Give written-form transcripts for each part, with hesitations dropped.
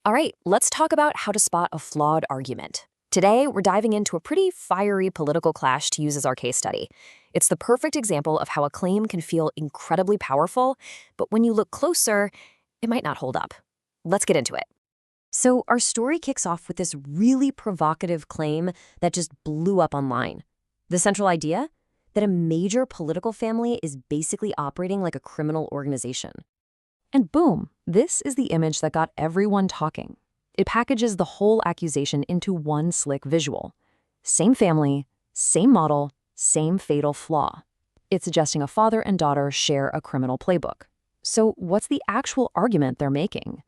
All right, let's talk about how to spot a flawed argument. Today, we're diving into a pretty fiery political clash to use as our case study. It's the perfect example of how a claim can feel incredibly powerful, but when you look closer, it might not hold up. Let's get into it. So our story kicks off with this really provocative claim that just blew up online. The central idea? That a major political family is basically operating like a criminal organization. And boom, this is the image that got everyone talking. It packages the whole accusation into one slick visual. Same family, same model, same fatal flaw. It's suggesting a father and daughter share a criminal playbook. So what's the actual argument they're making?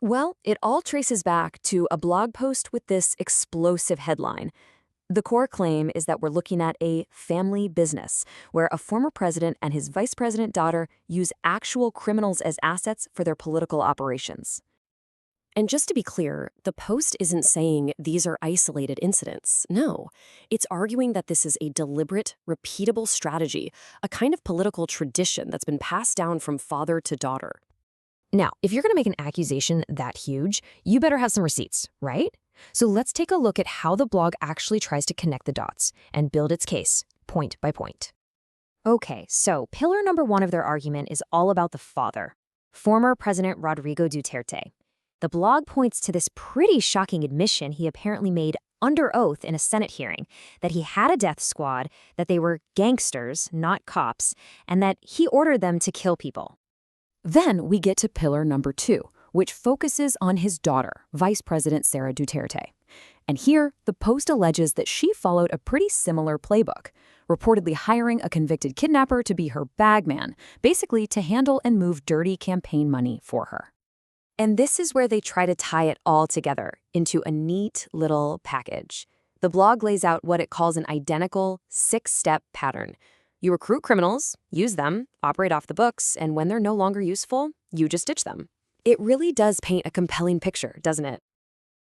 Well, it all traces back to a blog post with this explosive headline. The core claim is that we're looking at a family business where a former president and his vice president daughter use actual criminals as assets for their political operations. And just to be clear, the post isn't saying these are isolated incidents. No, it's arguing that this is a deliberate, repeatable strategy, a kind of political tradition that's been passed down from father to daughter. Now, if you're going to make an accusation that huge, you better have some receipts, right? So let's take a look at how the blog actually tries to connect the dots and build its case, point by point. Okay, so pillar number one of their argument is all about the father, former President Rodrigo Duterte. The blog points to this pretty shocking admission he apparently made under oath in a Senate hearing, that he had a death squad, that they were gangsters, not cops, and that he ordered them to kill people. Then we get to pillar number two, which focuses on his daughter, Vice President Sara Duterte. And here, the post alleges that she followed a pretty similar playbook, reportedly hiring a convicted kidnapper to be her bagman, basically to handle and move dirty campaign money for her. And this is where they try to tie it all together into a neat little package. The blog lays out what it calls an identical 6-step pattern. You recruit criminals, use them, operate off the books, and when they're no longer useful, you just ditch them. It really does paint a compelling picture, doesn't it?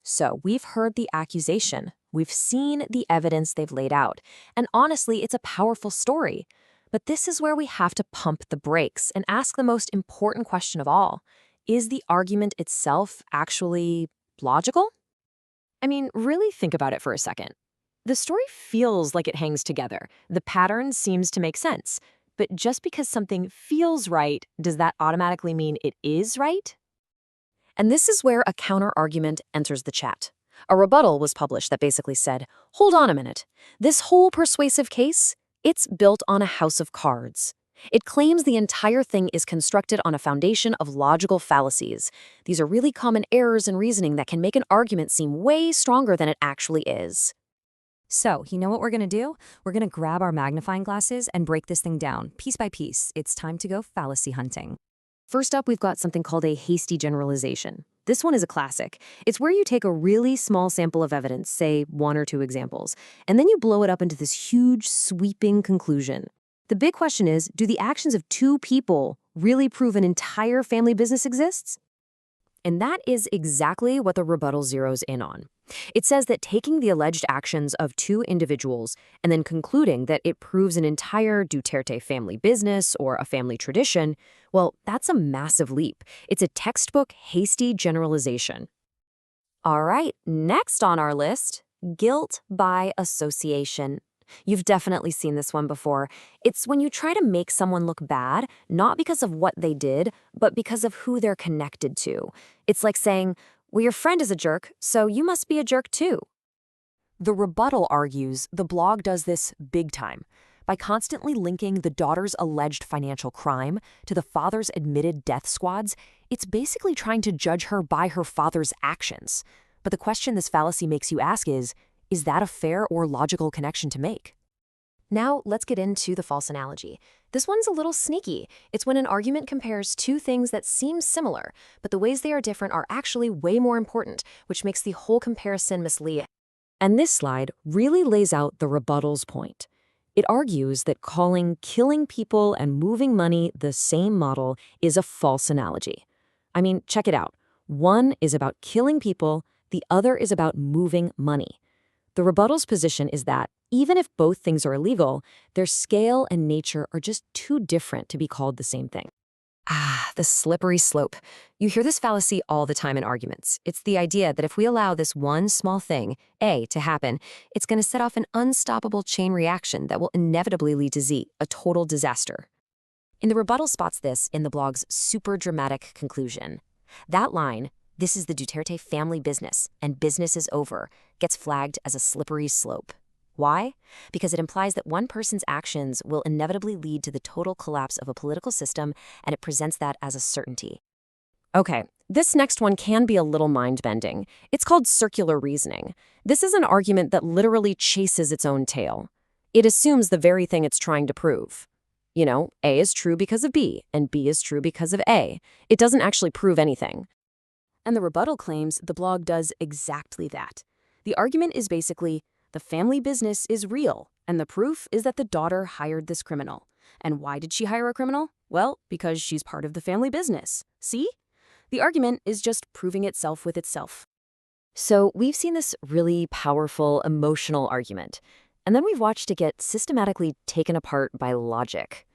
So we've heard the accusation, we've seen the evidence they've laid out, and honestly, it's a powerful story. But this is where we have to pump the brakes and ask the most important question of all. Is the argument itself actually logical? I mean, really think about it for a second. The story feels like it hangs together. The pattern seems to make sense. But just because something feels right, does that automatically mean it is right? And this is where a counter-argument enters the chat. A rebuttal was published that basically said, hold on a minute. This whole persuasive case, it's built on a house of cards. It claims the entire thing is constructed on a foundation of logical fallacies. These are really common errors in reasoning that can make an argument seem way stronger than it actually is. So, you know what we're going to do? We're going to grab our magnifying glasses and break this thing down, piece by piece. It's time to go fallacy hunting. First up, we've got something called a hasty generalization. This one is a classic. It's where you take a really small sample of evidence, say 1 or 2 examples, and then you blow it up into this huge, sweeping conclusion. The big question is, do the actions of 2 people really prove an entire family business exists? And that is exactly what the rebuttal zeroes in on. It says that taking the alleged actions of 2 individuals and then concluding that it proves an entire Duterte family business or a family tradition, well, that's a massive leap. It's a textbook hasty generalization. All right, next on our list, guilt by association. You've definitely seen this one before. It's when you try to make someone look bad, not because of what they did, but because of who they're connected to. It's like saying, well, your friend is a jerk, so you must be a jerk too. The rebuttal argues the blog does this big time. By constantly linking the daughter's alleged financial crime to the father's admitted death squads, it's basically trying to judge her by her father's actions. But the question this fallacy makes you ask is that a fair or logical connection to make? Now, let's get into the false analogy. This one's a little sneaky. It's when an argument compares 2 things that seem similar, but the ways they are different are actually way more important, which makes the whole comparison misleading. And this slide really lays out the rebuttal's point. It argues that calling killing people and moving money the same model is a false analogy. I mean, check it out. One is about killing people, the other is about moving money. The rebuttal's position is that, even if both things are illegal, their scale and nature are just too different to be called the same thing. Ah, the slippery slope. You hear this fallacy all the time in arguments. It's the idea that if we allow this one small thing, A, to happen, it's going to set off an unstoppable chain reaction that will inevitably lead to Z, a total disaster. In the rebuttal spots this in the blog's super dramatic conclusion. That line, "This is the Duterte family business, and business is over," gets flagged as a slippery slope. Why? Because it implies that one person's actions will inevitably lead to the total collapse of a political system, and it presents that as a certainty. Okay, this next one can be a little mind-bending. It's called circular reasoning. This is an argument that literally chases its own tail. It assumes the very thing it's trying to prove. You know, A is true because of B, and B is true because of A. It doesn't actually prove anything. And the rebuttal claims the blog does exactly that. The argument is basically, the family business is real, and the proof is that the daughter hired this criminal. And why did she hire a criminal? Well, because she's part of the family business. See? The argument is just proving itself with itself. So we've seen this really powerful, emotional argument, and then we've watched it get systematically taken apart by logic.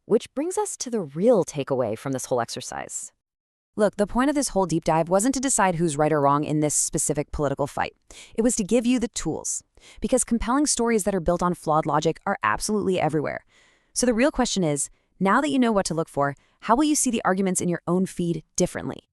Which brings us to the real takeaway from this whole exercise. Look, the point of this whole deep dive wasn't to decide who's right or wrong in this specific political fight. It was to give you the tools. Because compelling stories that are built on flawed logic are absolutely everywhere. So the real question is, now that you know what to look for, how will you see the arguments in your own feed differently?